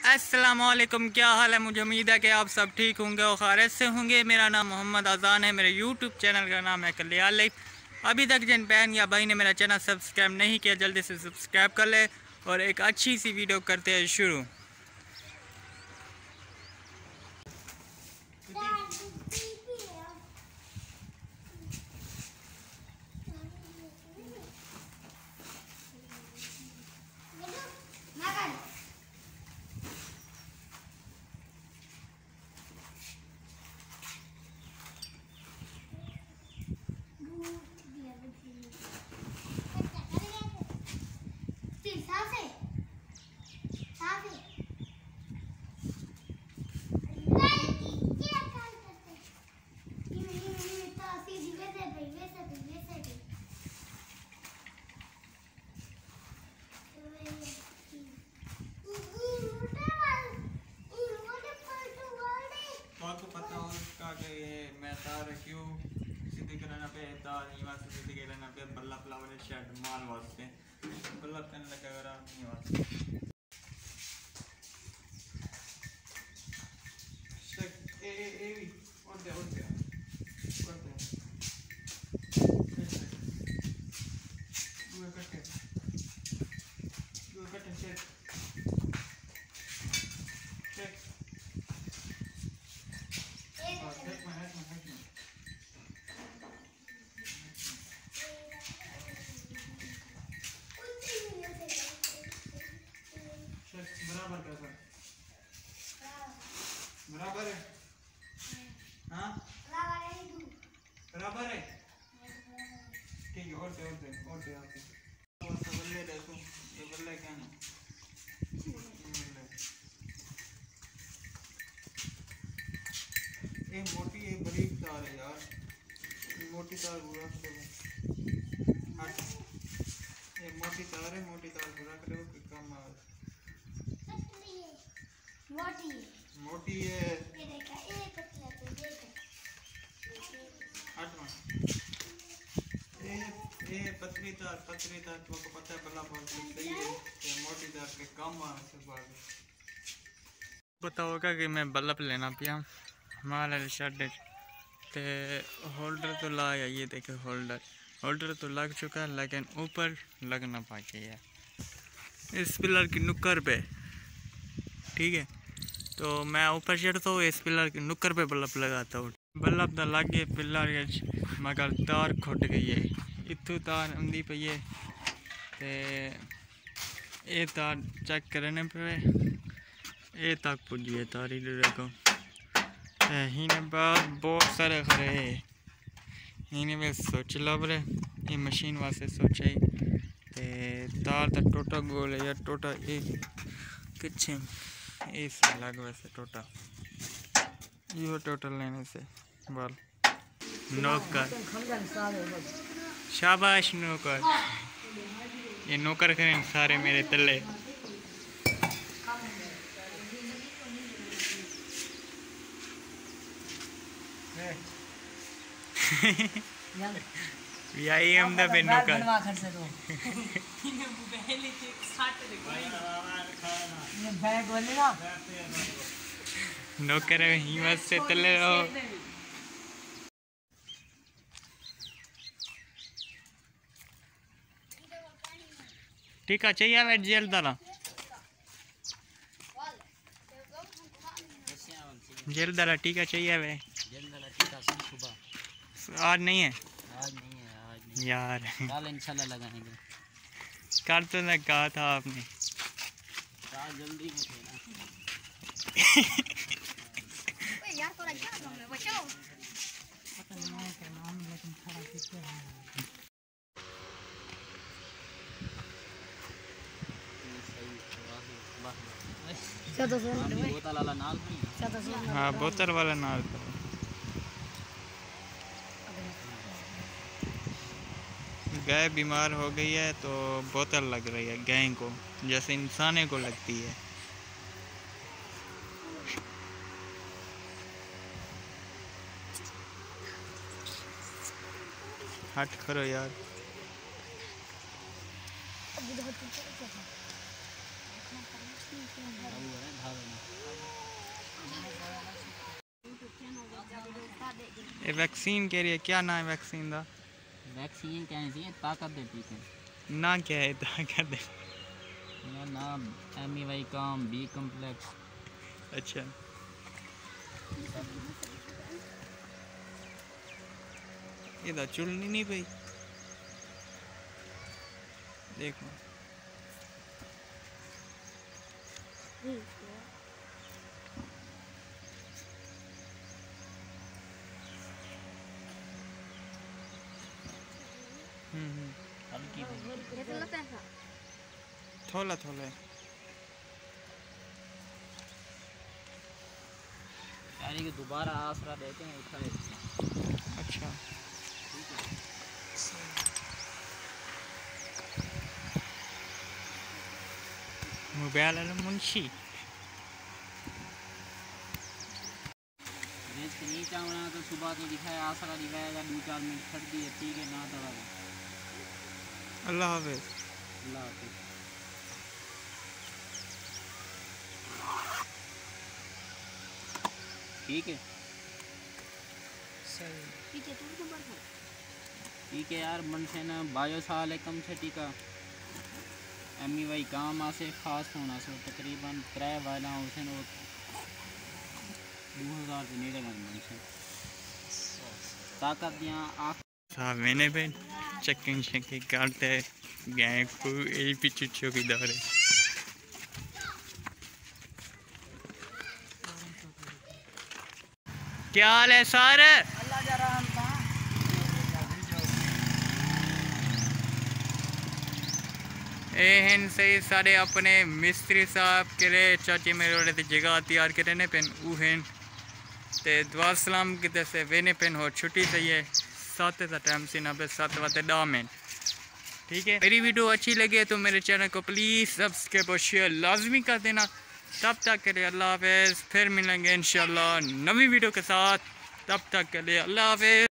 अस्सलामुअलैकुम, क्या हाल है। मुझे उम्मीद है कि आप सब ठीक होंगे और खैरियत से होंगे। मेरा नाम मोहम्मद अजान है। मेरे यूट्यूब चैनल का नाम है कल्याण लाइफ। अभी तक जिन बहन या भाई ने मेरा चैनल सब्सक्राइब नहीं किया, जल्दी से सब्सक्राइब कर ले और एक अच्छी सी वीडियो करते हैं शुरू। आपको पता हो इसका कि ये मैं तार क्यों सीधी करना पे तार यहाँ से सीधी करना पे बल्ला फ्लावर शेड माल वास्ते बल्ला करने लगा अगर आप नहीं वास्ते बराबर कैसा बराबर है। हाँ बराबर है, ठीक है। और दे आपके बल्ले देखो, ये बल्ले क्या नहीं ये मोटी है बारीक तार है यार, मोटी तार बुरा ये मोटी तार है, मोटी तार बुरा करो कि कम मोटी है। ये पतली तार तुमको पता है बल्ला बहुत सही है, ये मोटी तार के कम से बाद पता होगा कि मैं बल्ब लेना पिया माल शर्ट ते होल्डर तो लाया। ये देखे होल्डर तो लग चुका है लेकिन ऊपर लगना बाकी है इस पिलर की नुक्कर पे, ठीक है। तो मैं ऊपर चढ़ता हूँ इस पिलर की नुक्कर पे बल्ब लगाता हूँ। बल्ब तो लग गए पिलर मगर तार खुट गई है, इतों तार आंदी पई है ते ये तार चेक करने पे ये तक पुजी है तारी देखो। इन्हें बाद बहुत सारे खड़े है, इन्हें में सोच लग रहे ये मशीन वास्ते सोचा ही ते तार तो टोटा गोल है या टोटा ये किच्छे इस लग वैसे टोटा यो टोटल लेने से बाल नौकर शाबाश नौकर, ये नौकर करें सारे मेरे तले। यही हम द नौकर नौकर हिम्मत से तले रहो। ठीक है चाहिए वे जेल दाला ठीक है चाहिए वे आज नहीं है यार, कल इंशाल्लाह लगाएंगे। कल तो मैं कहा था आपने जल्दी यार थोड़ा बचाओ। हाँ बोतल वाला नाल गाय बीमार हो गई है तो बोतल लग रही है गाय को जैसे इंसाने को लगती है। हट करो यार। ये वैक्सीन कह रही है, क्या नाम है वैक्सीन का? वैक्सीन कैसी है, ताकत देती है ना, क्या है ताकत दे? मेरा नाम MAY काम B कम्प्लेक्स। अच्छा, ये तो चुलनी नहीं भाई, देखो हल्की थोड़ा थोड़ा यानी कि दोबारा आसरा देते हैं, उठा लेते हैं। अच्छा, मोबाइल वाला मुंशी रेस नहीं चाहना तो सुबह तो दिखाया, आसरा दिखाएगा, 2-4 मिनट छट दिए, ठीक है ना दवा। अल्लाह हाफिज़। अल्लाह हाफिज़। ठीक है सही, ठीक है यार, मन से ना 22 साल है कम से टीका MAY काम आसे खास होना से तकरीबन 3 वाला उसे 2000 से नहीं लगा मन से ताकत यहाँ आँख साहब मैंने भी चेकिंग शेकिंग करते गए को यही पीछे की दौरे। क्या हाल है सर? एहन सही सारे अपने मिस्त्री साहब के लिए चाची मेरे वाले ते जगह तैयार करे ने पेन उहन ते दुआ सलाम किते से वेने पेन हो छुट्टी सही है 7 का टाइम सी ना पे 7 बजे 10 मिनट। ठीक है, मेरी वीडियो अच्छी लगे तो मेरे चैनल को प्लीज़ सब्सक्राइब और शेयर लाजमी कर देना। तब तक के लिए अल्लाह हाफिज़, फिर मिलेंगे इंशाल्लाह नवी वीडियो के साथ। तब तक के लिए अल्लाह हाफिज़।